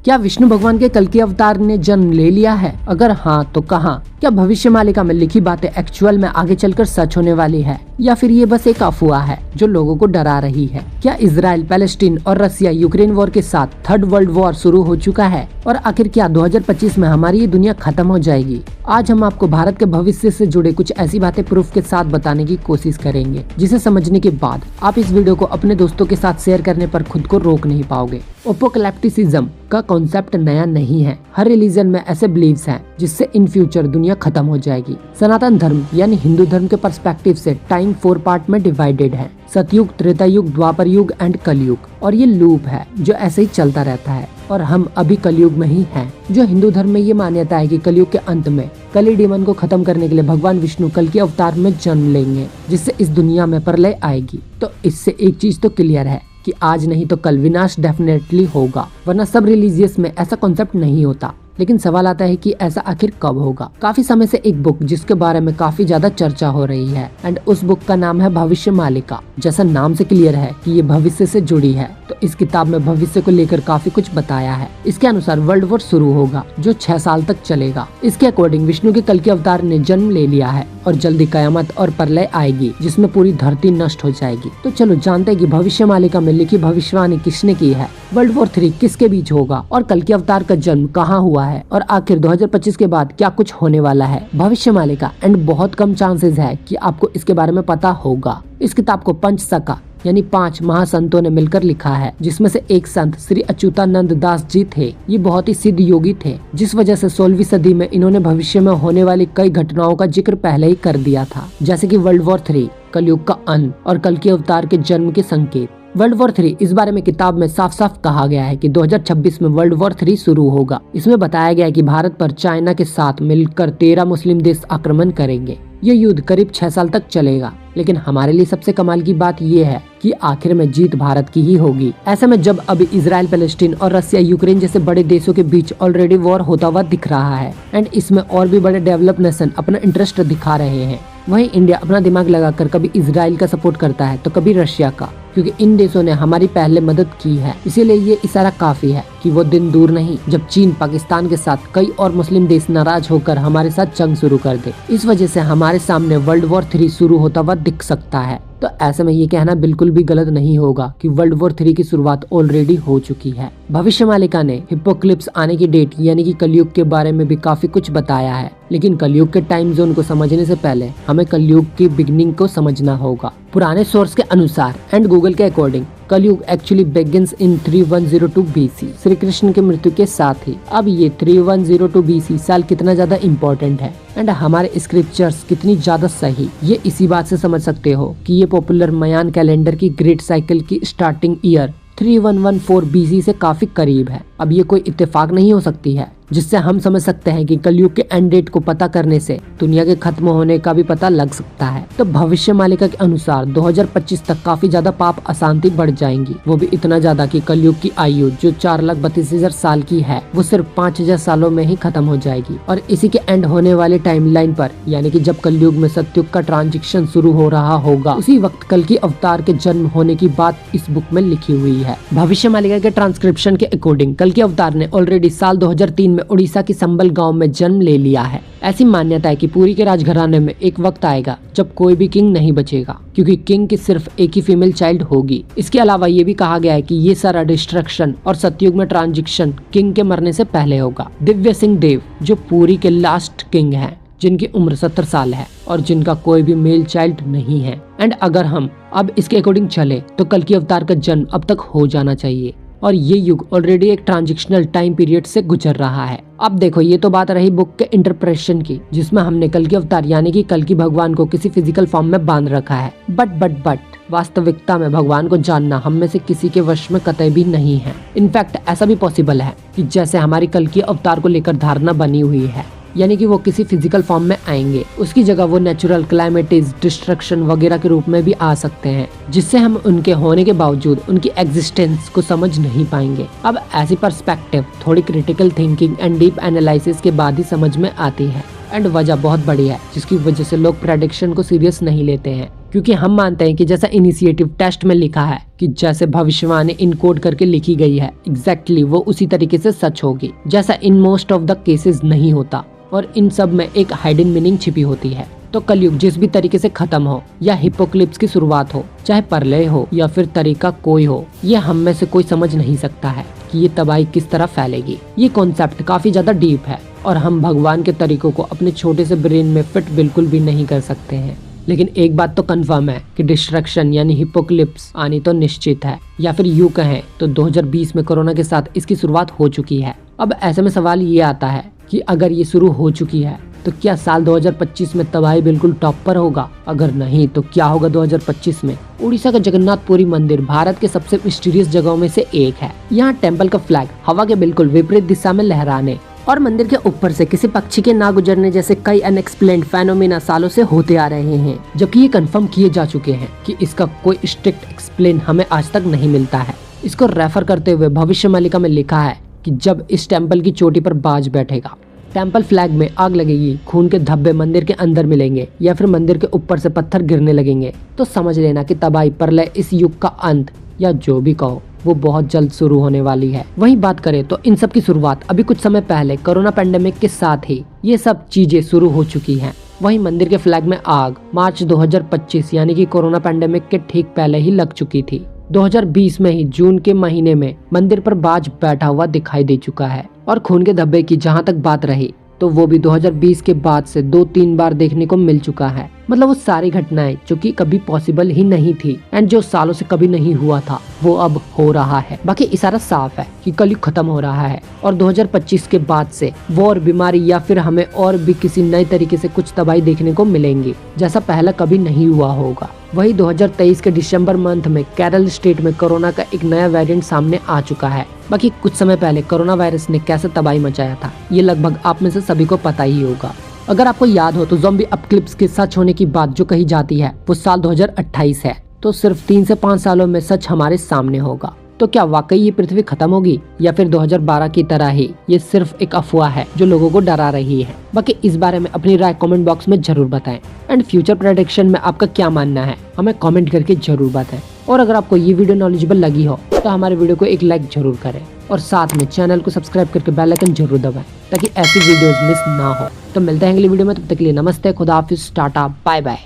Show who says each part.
Speaker 1: क्या विष्णु भगवान के कल्कि अवतार ने जन्म ले लिया है? अगर हाँ तो कहाँ? क्या भविष्य मालिका में लिखी बातें एक्चुअल में आगे चलकर सच होने वाली है या फिर ये बस एक अफवाह है जो लोगों को डरा रही है? क्या इजराइल, पैलेस्टीन और रसिया यूक्रेन वॉर के साथ थर्ड वर्ल्ड वॉर शुरू हो चुका है? और आखिर क्या 2025 में हमारी ये दुनिया खत्म हो जाएगी? आज हम आपको भारत के भविष्य से जुड़े कुछ ऐसी बातें प्रूफ के साथ बताने की कोशिश करेंगे जिसे समझने के बाद आप इस वीडियो को अपने दोस्तों के साथ शेयर करने पर खुद को रोक नहीं पाओगे। एपोकैलिप्टिसिज्म का कॉन्सेप्ट नया नहीं है। हर रिलीजन में ऐसे बिलीव्स हैं जिससे इन फ्यूचर दुनिया खत्म हो जाएगी। सनातन धर्म यानी हिंदू धर्म के पर्सपेक्टिव से टाइम 4 पार्ट में डिवाइडेड है। सतयुग, त्रेता युग, द्वापर युग एंड कलयुग। और ये लूप है जो ऐसे ही चलता रहता है और हम अभी कलयुग में ही हैं। जो हिंदू धर्म में ये मान्यता है कि कलयुग के अंत में कली डीमन को खत्म करने के लिए भगवान विष्णु कल्कि अवतार में जन्म लेंगे जिससे इस दुनिया में प्रलय आएगी। तो इससे एक चीज तो क्लियर है कि आज नहीं तो कल विनाश डेफिनेटली होगा, वरना सब रिलीजियस में ऐसा कॉन्सेप्ट नहीं होता। लेकिन सवाल आता है कि ऐसा आखिर कब होगा? काफी समय से एक बुक जिसके बारे में काफी ज्यादा चर्चा हो रही है एंड उस बुक का नाम है भविष्य मालिका। जैसा नाम से क्लियर है कि ये भविष्य से जुड़ी है, तो इस किताब में भविष्य को लेकर काफी कुछ बताया है। इसके अनुसार वर्ल्ड वॉर शुरू होगा जो 6 साल तक चलेगा। इसके अकॉर्डिंग विष्णु के कल्कि अवतार ने जन्म ले लिया है और जल्दी कयामत और प्रलय आएगी जिसमें पूरी धरती नष्ट हो जाएगी। तो चलो जानते हैं कि भविष्य मालिका में लिखी भविष्यवाणी किसने की है, वर्ल्ड वॉर 3 किसके बीच होगा और कल्कि अवतार का जन्म कहाँ हुआ है और आखिर 2025 के बाद क्या कुछ होने वाला है। भविष्य मालिका एंड बहुत कम चांसेस है कि आपको इसके बारे में पता होगा। इस किताब को पंचसखा यानी 5 महासंतों ने मिलकर लिखा है, जिसमें से एक संत श्री अच्युतानंद दास जी थे। ये बहुत ही सिद्ध योगी थे, जिस वजह से 16वीं सदी में इन्होंने भविष्य में होने वाली कई घटनाओं का जिक्र पहले ही कर दिया था, जैसे कि वर्ल्ड वॉर 3, कलयुग का अंत और कल्कि अवतार के जन्म के संकेत। वर्ल्ड वॉर 3 इस बारे में किताब में साफ साफ कहा गया है कि 2026 में वर्ल्ड वॉर 3 शुरू होगा। इसमें बताया गया है कि भारत पर चाइना के साथ मिलकर 13 मुस्लिम देश आक्रमण करेंगे। ये युद्ध करीब 6 साल तक चलेगा, लेकिन हमारे लिए सबसे कमाल की बात ये है कि आखिर में जीत भारत की ही होगी। ऐसे में जब अभी इजराइल, पैलेस्टीन और रसिया यूक्रेन जैसे बड़े देशों के बीच ऑलरेडी वॉर होता हुआ दिख रहा है एंड इसमें और भी बड़े डेवलप नेशन अपना इंटरेस्ट दिखा रहे हैं, वहीं इंडिया अपना दिमाग लगाकर कभी इजराइल का सपोर्ट करता है तो कभी रशिया का, क्योंकि इन देशों ने हमारी पहले मदद की है। इसीलिए ये इशारा काफी है कि वो दिन दूर नहीं जब चीन, पाकिस्तान के साथ कई और मुस्लिम देश नाराज होकर हमारे साथ जंग शुरू कर दे। इस वजह से हमारे सामने वर्ल्ड वॉर 3 शुरू होता हुआ दिख सकता है। तो ऐसे में ये कहना बिल्कुल भी गलत नहीं होगा कि वर्ल्ड वॉर 3 की शुरुआत ऑलरेडी हो चुकी है। भविष्य मालिका ने हिप्पोक्लिप्स आने की डेट यानी कि कलयुग के बारे में भी काफी कुछ बताया है, लेकिन कलयुग के टाइम जोन को समझने से पहले हमें कलयुग की बिगनिंग को समझना होगा। पुराने सोर्स के अनुसार एंड गूगल के अकॉर्डिंग कलयुग actually begins in 3102 BC, Shri Krishna की मृत्यु के साथ ही। अब ये 3102 BC साल कितना ज्यादा इम्पोर्टेंट है एंड हमारे स्क्रिप्चर्स कितनी ज्यादा सही, ये इसी बात से समझ सकते हो कि ये पॉपुलर मयान कैलेंडर की ग्रेट साइकिल की स्टार्टिंग ईयर 3114 BC से काफी करीब है। अब ये कोई इत्तेफाक नहीं हो सकती है, जिससे हम समझ सकते हैं कि कलयुग के एंड डेट को पता करने से दुनिया के खत्म होने का भी पता लग सकता है। तो भविष्य मालिका के अनुसार 2025 तक काफी ज्यादा पाप अशांति बढ़ जाएंगी, वो भी इतना ज्यादा कि कलयुग की आयु जो 4,32,000 साल की है वो सिर्फ 5,000 सालों में ही खत्म हो जाएगी। और इसी के एंड होने वाले टाइमलाइन पर यानी कि जब कलयुग में सतयुग का ट्रांजिशन शुरू हो रहा होगा, उसी वक्त कल्कि अवतार के जन्म होने की बात इस बुक में लिखी हुई है। भविष्य मालिका के ट्रांसक्रिप्शन के अकॉर्डिंग कल्कि अवतार ने ऑलरेडी साल 2003 में उड़ीसा की संबल गांव में जन्म ले लिया है। ऐसी मान्यता है कि पूरी के राजघराने में एक वक्त आएगा जब कोई भी किंग नहीं बचेगा, क्योंकि किंग की सिर्फ एक ही फीमेल चाइल्ड होगी। इसके अलावा ये भी कहा गया है कि ये सारा डिस्ट्रक्शन और सतयुग में ट्रांजिशन किंग के मरने से पहले होगा। दिव्य सिंह देव जो पूरी के लास्ट किंग हैं, जिनकी उम्र 70 साल है और जिनका कोई भी मेल चाइल्ड नहीं है। एंड अगर हम अब इसके अकॉर्डिंग चले तो कल्कि अवतार का जन्म अब तक हो जाना चाहिए और ये युग ऑलरेडी एक ट्रांजिशनल टाइम पीरियड से गुजर रहा है। अब देखो, ये तो बात रही बुक के इंटरप्रेशन की, जिसमें हमने कल्कि अवतार यानी कि कल्कि भगवान को किसी फिजिकल फॉर्म में बांध रखा है। बट वास्तविकता में भगवान को जानना हम में से किसी के वश में कतई भी नहीं है। इनफैक्ट ऐसा भी पॉसिबल है कि जैसे हमारी कल्कि अवतार को लेकर धारणा बनी हुई है, यानी कि वो किसी फिजिकल फॉर्म में आएंगे, उसकी जगह वो नेचुरल क्लाइमेटीज, डिस्ट्रक्शन वगैरह के रूप में भी आ सकते हैं, जिससे हम उनके होने के बावजूद उनकी एग्जिस्टेंस को समझ नहीं पाएंगे। अब ऐसी पर्सपेक्टिव थोड़ी critical thinking and deep analysis के बाद ही समझ में आती है एंड वजह बहुत बड़ी है जिसकी वजह से लोग प्रेडिक्शन को सीरियस नहीं लेते हैं। क्योंकि हम मानते हैं कि जैसा इनिशिएटिव टेस्ट में लिखा है कि जैसे भविष्यवाणी इनकोड करके लिखी गई है एग्जैक्टली वो उसी तरीके से सच होगी, जैसा in most of the cases नहीं होता और इन सब में एक हाइडन मीनिंग छिपी होती है। तो कलयुग जिस भी तरीके से खत्म हो या हिपोक्लिप्स की शुरुआत हो, चाहे प्रलय हो या फिर तरीका कोई हो, ये हम में से कोई समझ नहीं सकता है कि ये तबाही किस तरह फैलेगी। ये कॉन्सेप्ट काफी ज्यादा डीप है और हम भगवान के तरीकों को अपने छोटे से ब्रेन में फिट बिल्कुल भी नहीं कर सकते हैं। लेकिन एक बात तो कंफर्म है कि डिस्ट्रक्शन यानी हिपोक्लिप्स आनी तो निश्चित है, या फिर यूं कहें तो 2020 में कोरोना के साथ इसकी शुरुआत हो चुकी है। अब ऐसे में सवाल ये आता है कि अगर ये शुरू हो चुकी है तो क्या साल 2025 में तबाही बिल्कुल टॉप पर होगा? अगर नहीं तो क्या होगा 2025 में? उड़ीसा का जगन्नाथपुरी मंदिर भारत के सबसे मिस्टीरियस जगहों में से एक है। यहाँ टेम्पल का फ्लैग हवा के बिल्कुल विपरीत दिशा में लहराने और मंदिर के ऊपर से किसी पक्षी के ना गुजरने जैसे कई अनएक्सप्लेन्ड फेनोमेना सालों से होते आ रहे हैं, जबकि ये कंफर्म किए जा चुके हैं कि इसका कोई स्ट्रिक्ट एक्सप्लेन हमें आज तक नहीं मिलता है। इसको रेफर करते हुए भविष्यमालिका में लिखा है कि जब इस टेम्पल की चोटी पर बाज बैठेगा, टेम्पल फ्लैग में आग लगेगी, खून के धब्बे मंदिर के अंदर मिलेंगे या फिर मंदिर के ऊपर से पत्थर गिरने लगेंगे, तो समझ लेना कि तबाही, प्रलय, इस युग का अंत या जो भी कहो वो बहुत जल्द शुरू होने वाली है। वहीं बात करें तो इन सब की शुरुआत अभी कुछ समय पहले कोरोना पैंडेमिक के साथ ही ये सब चीजें शुरू हो चुकी हैं। वहीं मंदिर के फ्लैग में आग मार्च 2025 यानी कि कोरोना पैंडेमिक के ठीक पहले ही लग चुकी थी। 2020 में ही जून के महीने में मंदिर पर बाज बैठा हुआ दिखाई दे चुका है। और खून के धब्बे की जहां तक बात रही तो वो भी 2020 के बाद से 2-3 बार देखने को मिल चुका है। मतलब वो सारी घटनाएं जो कि कभी पॉसिबल ही नहीं थी एंड जो सालों से कभी नहीं हुआ था वो अब हो रहा है। बाकी इशारा साफ है कि कलयुग खत्म हो रहा है और 2025 के बाद से वॉर, बीमारी या फिर हमें और भी किसी नए तरीके से कुछ तबाही देखने को मिलेंगी जैसा पहले कभी नहीं हुआ होगा। वही 2023 के दिसंबर मंथ में केरल स्टेट में कोरोना का एक नया वेरिएंट सामने आ चुका है। बाकी कुछ समय पहले कोरोना वायरस ने कैसे तबाही मचाया था ये लगभग आप में से सभी को पता ही होगा। अगर आपको याद हो तो ज़ॉम्बी अपक्लिप्स के सच होने की बात जो कही जाती है वो साल 2028 है, तो सिर्फ 3 से 5 सालों में सच हमारे सामने होगा। तो क्या वाकई ये पृथ्वी खत्म होगी या फिर 2012 की तरह ही ये सिर्फ एक अफवाह है जो लोगों को डरा रही है? बाकी इस बारे में अपनी राय कमेंट बॉक्स में जरूर बताएं एंड फ्यूचर प्रेडिक्शन में आपका क्या मानना है हमें कमेंट करके जरूर बताएं। और अगर आपको ये वीडियो नॉलेजेबल लगी हो तो हमारे वीडियो को एक लाइक जरूर करें और साथ में चैनल को सब्सक्राइब करके बेल आइकन जरूर दबाएं ताकि ऐसी वीडियोस मिस ना हो। तो मिलते हैं अगली वीडियो में, तब तक के लिए नमस्ते, खुदा हाफिज, टाटा, बाय बाय।